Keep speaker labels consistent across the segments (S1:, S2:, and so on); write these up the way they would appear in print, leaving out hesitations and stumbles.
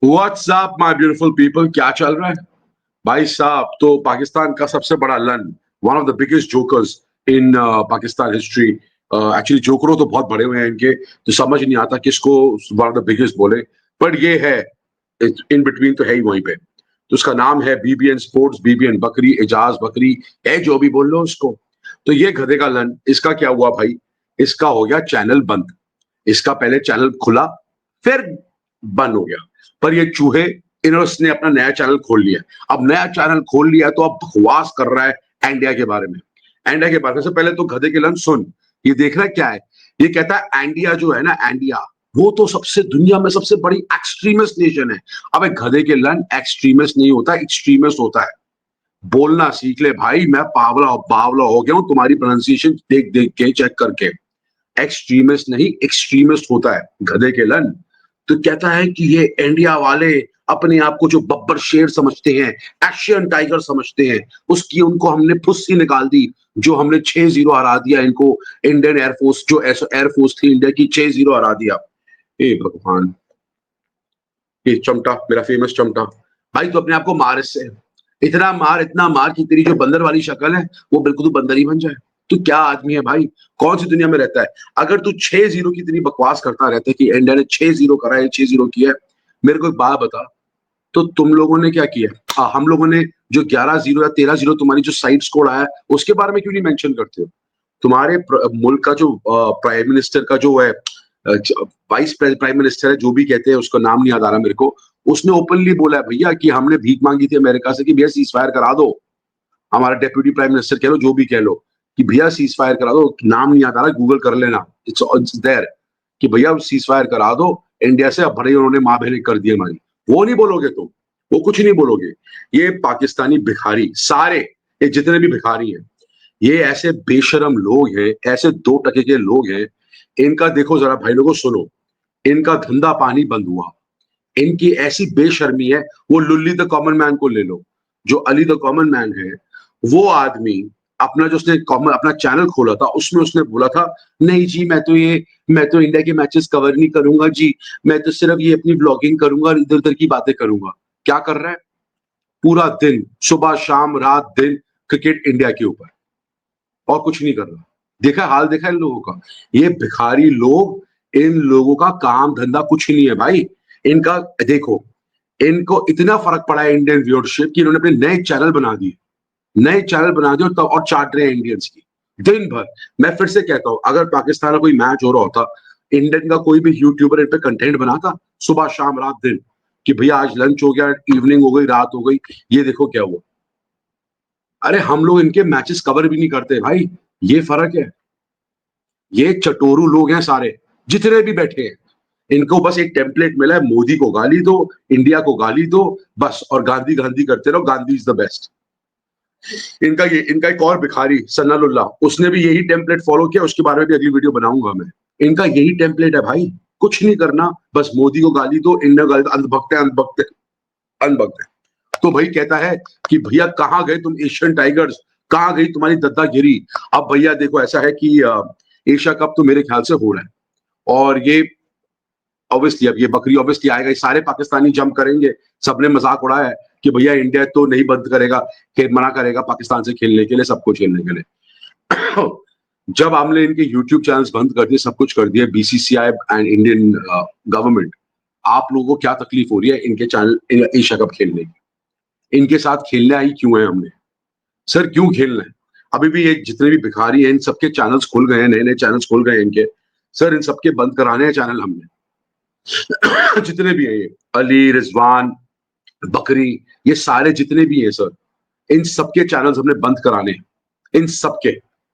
S1: WhatsApp my beautiful people, क्या चल रहा है भाई साहब? तो पाकिस्तान का सबसे बड़ा लन, one of the biggest jokers in Pakistan history. Actually जोकरों तो बहुत बड़े हुए हैं इनके, तो समझ नहीं आता किसको वन ऑफ द बिगेस्ट बोले, पर ये है इन बिटवीन, तो है ही वहीं पे। तो उसका नाम है बीबीएन स्पोर्ट्स, बीबीएन बकरी, एजाज बकरी, है जो भी बोल लो उसको। तो ये गधे का लन, इसका क्या हुआ भाई? इसका हो गया चैनल बंद। इसका पहले चैनल खुला, फिर बंद हो गया। पर ये चूहे, इन्होंने अपना नया चैनल खोल लिया। अब नया चैनल खोल लिया तो अब बकवास कर रहा है इंडिया के बारे में। इंडिया के बारे में से पहले तो गधे के लन सुन, ये देखना क्या है। ये कहता है इंडिया जो है ना, इंडिया वो तो सबसे दुनिया में सबसे बड़ी एक्सट्रीमिस्ट नेशन है। अब एक गधे के लन एक्सट्रीमिस्ट नहीं होता, एक्सट्रीमिस्ट होता है। बोलना सीख ले भाई, मैं पावला बावला हो गया हूं तुम्हारी प्रोनाउंसिएशन देख देख के, चेक करके। एक्सट्रीमिस्ट नहीं, एक्सट्रीमिस्ट होता है गधे के लन। तो कहता है कि ये इंडिया वाले अपने आप को जो बब्बर शेर समझते हैं, एशियन टाइगर समझते हैं, उसकी उनको हमने फुस्सी निकाल दी। जो हमने 6-0 हरा दिया इनको, इंडियन एयरफोर्स जो एयरफोर्स थी इंडिया की, 6-0 हरा दिया। ए भगवान, ये चमटा, मेरा फेमस चमटा भाई, तो अपने आप को मार इससे। इतना मार कि तेरी जो बंदर वाली शक्ल है वो बिल्कुल तू बंदर ही बन जाए। तू क्या आदमी है भाई? कौन सी दुनिया में रहता है? अगर तू 6-0 की इतनी बकवास करता रहता है कि इंडिया ने 6-0 करा है, 6-0 किया है, मेरे को एक बात बता, तो तुम लोगों ने क्या किया? हम लोगों ने जो 11-0 या 13-0 तुम्हारी जो साइड स्कोर आया है, उसके बारे में क्यों नहीं मेंशन करते हो? तुम्हारे मुल्क का जो प्राइम मिनिस्टर का जो है, वाइस प्राइम मिनिस्टर है, जो भी कहते हैं, उसका नाम नहीं याद आ रहा मेरे को। उसने ओपनली बोला है भैया कि हमने भीख मांगी थी अमेरिका से कि भैया सीज फायर करा दो। हमारा डेप्यूटी प्राइम मिनिस्टर कह लो, जो भी कह लो, कि भैया सीज फायर करा दो। नाम नहीं याद आ रहा, गूगल कर लेना, इट्स देयर, कि भैया सीज फायर करा दो इंडिया से। अब भले उन्होंने माँ बहन कर दी हमारी, वो नहीं बोलोगे तुम, वो कुछ नहीं बोलोगे। ये पाकिस्तानी भिखारी सारे, ये जितने भी भिखारी हैं, ये ऐसे बेशरम लोग हैं, ऐसे 2 टके के लोग हैं। इनका देखो जरा भाई लोगों, सुनो, इनका धंधा पानी बंद हुआ। इनकी ऐसी बेशर्मी है। वो लुल्ली द कॉमन मैन को ले लो, जो अली द कॉमन मैन है, वो आदमी अपना जो उसने कॉमन अपना चैनल खोला था, उसमें उसने बोला था, नहीं जी मैं तो इंडिया के मैचेस कवर नहीं करूंगा जी, मैं तो सिर्फ ये अपनी ब्लॉगिंग करूंगा और इधर उधर की बातें करूंगा। क्या कर रहा है? पूरा दिन, सुबह शाम रात दिन, क्रिकेट इंडिया के ऊपर, और कुछ नहीं कर रहा। देखा हाल, देखा इन लोगों का, ये भिखारी लोग, इन लोगों का काम धंधा कुछ नहीं है भाई। इनका देखो, इनको इतना फर्क पड़ा है इंडियन व्यूअरशिप की, इन्होंने अपने नए चैनल बना दिए, नए चैनल बना दिए, तब और चाट रहे हैं इंडियंस की दिन भर। मैं फिर से कहता हूं, अगर पाकिस्तान का कोई मैच हो रहा होता, इंडियन का कोई भी यूट्यूबर इन पे कंटेंट बनाता, सुबह शाम रात दिन, कि भैया आज लंच हो गया, इवनिंग हो गई, रात हो गई, ये देखो क्या हुआ। अरे हम लोग इनके मैचेस कवर भी नहीं करते भाई, ये फर्क है। ये चटोरू लोग हैं सारे, जितने भी बैठे हैं। इनको बस एक टेम्पलेट मिला है, मोदी को गाली दो, इंडिया को गाली दो, बस, और गांधी गांधी करते रहो, गांधी इज द बेस्ट। इनका एक और भिखारी सन्नालुल्लाह, उसने भी यही टेम्पलेट फॉलो किया, उसके बारे में भी अगली वीडियो बनाऊंगा मैं। इनका यही टेम्पलेट है भाई, कुछ नहीं करना, बस मोदी को गाली दो, इंडिया को गाली दो, अंधभक्त है, अंधभक्त है, अंधभक्त है। तो भाई कहता है कि भैया कहाँ गए तुम एशियन टाइगर्स, कहाँ गई तुम्हारी दद्दागिरी? अब भैया देखो, ऐसा है कि एशिया कप तो मेरे ख्याल से हो रहा है, और ये ऑब्वियसली, अब ये बकरी ऑब्वियसली आएगा, ये सारे पाकिस्तानी जंप करेंगे। सबने मजाक उड़ाया है कि भैया इंडिया तो नहीं बंद करेगा, मना करेगा पाकिस्तान से खेलने के लिए, सबको खेलने के लिए। जब हमने इनके यूट्यूब चैनल्स बंद कर दिए, सब कुछ कर दिया, बीसीसीआई एंड इंडियन गवर्नमेंट, आप लोगों को क्या तकलीफ हो रही है इनके चैनल एशिया कप खेलने की? इनके साथ खेलने आई क्यों है हमने? सर क्यों खेलना है? अभी भी ये जितने भी भिखारी हैं, इन सबके चैनल्स खुल गए हैं, नए नए चैनल्स खुल गए हैं इनके। सर इन सबके बंद कराने हैं चैनल हमने। जितने भी हैं ये, अली, रिजवान, बकरी, ये सारे जितने भी हैं सर, इन सबके चैनल्स हमने बंद कराने हैं, इन सबके।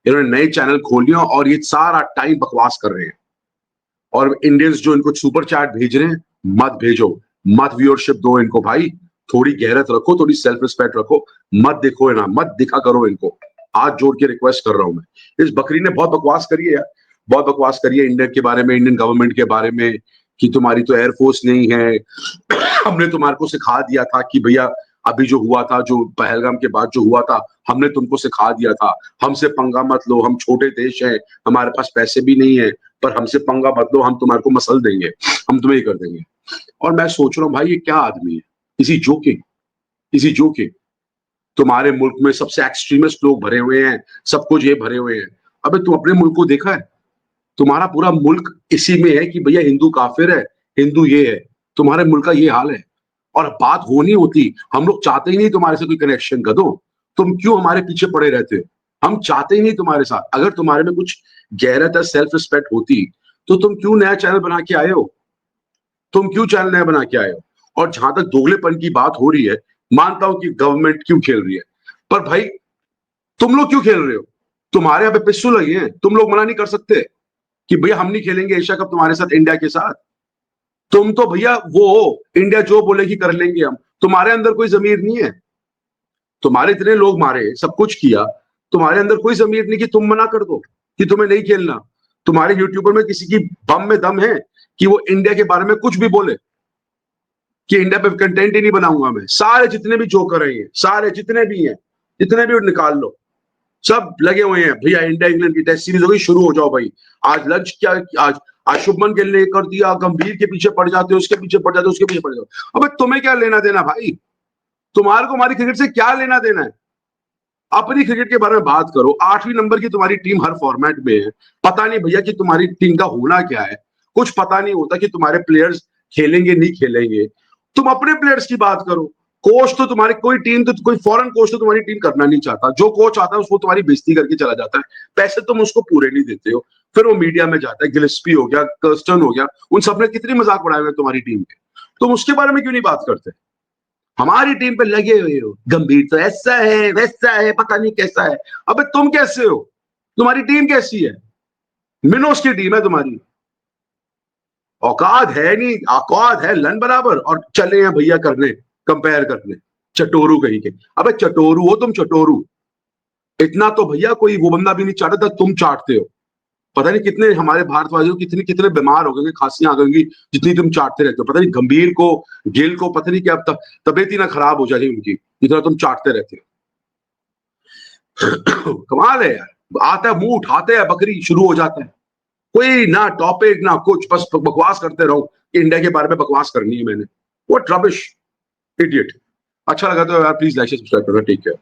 S1: इन्होंने नए चैनल खोल लिया और ये सारा टाइम बकवास कर रहे हैं। और इंडियंस जो इनको सुपर चैट भेज रहे हैं, मत भेजो, मत व्यूअरशिप दो इनको भाई। थोड़ी गैरत रखो, थोड़ी सेल्फ रिस्पेक्ट रखो, मत देखो ना, मत दिखा करो इनको। हाथ जोड़ के रिक्वेस्ट कर रहा हूं मैं। इस बकरी ने बहुत बकवास करी है यार, बहुत बकवास करी है इंडिया के बारे में, इंडियन गवर्नमेंट के बारे में, कि तुम्हारी तो एयरफोर्स नहीं है। हमने तुम्हारे को सिखा दिया था कि भैया, अभी जो हुआ था, जो पहलगाम के बाद जो हुआ था, हमने तुमको सिखा दिया था, हमसे पंगा मत लो, हम छोटे देश हैं, हमारे पास पैसे भी नहीं है, पर हमसे पंगा मत लो, हम तुम्हारे को मसल देंगे, हम तुम्हें ये कर देंगे। और मैं सोच रहा हूँ भाई ये क्या आदमी है, इसी जोकिंग, इसी जोकिंग। तुम्हारे मुल्क में सबसे एक्सट्रीमिस्ट लोग भरे हुए हैं, सब कुछ ये भरे हुए हैं। अबे तुम अपने मुल्क को देखा है? तुम्हारा पूरा मुल्क इसी में है कि भैया हिंदू काफिर है, हिंदू ये है। तुम्हारे मुल्क का ये हाल है और बात हो नहीं होती। हम लोग चाहते ही नहीं तुम्हारे से कोई कनेक्शन कर दो। तुम क्यों हमारे पीछे पड़े रहते हो? हम चाहते ही नहीं तुम्हारे साथ। अगर तुम्हारे में कुछ गैरत है, सेल्फ रिस्पेक्ट होती, तो तुम क्यों नया चैनल बना के आए हो? तुम क्यों चैनल नया बना के आए हो? और जहां तक दोगलेपन की बात हो रही है, मानता हूं कि गवर्नमेंट क्यों खेल रही है, पर भाई तुम लोग क्यों खेल रहे हो? तुम्हारे यहाँ पे पिस्सू लगे हैं, तुम लोग मना नहीं कर सकते कि भैया हम नहीं खेलेंगे एशिया कप तुम्हारे साथ, इंडिया के साथ। तुम तो भैया वो हो, इंडिया जो बोलेगी कर लेंगे हम। तुम्हारे अंदर कोई जमीर नहीं है। तुम्हारे इतने लोग मारे, सब कुछ किया, तुम्हारे अंदर कोई जमीर नहीं कि तुम मना कर दो कि तुम्हें नहीं खेलना। तुम्हारे यूट्यूबर में किसी की बम में दम है कि वो इंडिया के बारे में कुछ भी बोले कि इंडिया पे कंटेंट ही नहीं बनाऊंगा मैं? सारे जितने भी जोकर हैं, ये सारे जितने भी हैं, जितने भी निकाल लो, सब लगे हुए हैं भैया। इंडिया इंग्लैंड की टेस्ट सीरीज हो गई, शुरू हो जाओ भाई। आज लंच क्या, आज आज शुभमन गिल ने कर दिया, गंभीर के पीछे पड़ जाते हो, उसके पीछे पड़ जाते हो, उसके पीछे पड़ जाते हो। अबे तुम्हें क्या लेना देना भाई? तुम्हारे को हमारी क्रिकेट से क्या लेना देना है? अपनी क्रिकेट के बारे में बात करो। 8वीं नंबर की तुम्हारी टीम हर फॉर्मेट में है। पता नहीं भैया कि तुम्हारी टीम का होना क्या है। कुछ पता नहीं होता कि तुम्हारे प्लेयर्स खेलेंगे नहीं खेलेंगे। तुम अपने प्लेयर्स की बात करो। कोच तो तुम्हारी कोई टीम, तो कोई फॉरेन कोच तो तुम्हारी टीम करना नहीं चाहता। जो कोच आता है उसको तुम्हारी बेइज्जती करके चला जाता है। पैसे तुम उसको पूरे नहीं देते हो, फिर वो मीडिया में जाता है। गिलेस्पी हो गया, कर्स्टन हो गया, उन सबने कितनी मजाक उड़ाए हुए तुम्हारी टीम के। तुम उसके बारे में क्यों नहीं बात करते? हमारी टीम पे लगे हुए हो, गंभीर तो ऐसा है वैसा है, पता नहीं कैसा है। अबे तुम कैसे हो? तुम्हारी टीम कैसी है? मिनोस की टीम है तुम्हारी। औकात है नहीं, औकात है लन बराबर, और चले हैं भैया करने, कंपेयर करने। चटोरू कहीं के। अबे चटोरू हो तुम, चटोरू। इतना तो भैया कोई वो बंदा भी नहीं चाटता, तुम चाटते हो। पता नहीं कितने हमारे भारतवासियों कितने कितने बीमार हो गए, खांसियां आ गई, जितनी तुम चाटते रहते हो। पता नहीं गंभीर को, गिल को, पता नहीं क्या तबीयत ही ना खराब हो जाए उनकी, जितना तुम चाटते रहते हो। कमाल है यार। आता है मुंह उठाते हैं, बकरी शुरू हो जाता है। कोई ना टॉपिक ना कुछ, बस बकवास करते रहो। इंडिया के बारे में बकवास करनी है मैंने। वो रबिश, इडियट। अच्छा लगा तो यार प्लीज लाइक सब्सक्राइब करना। ठीक है।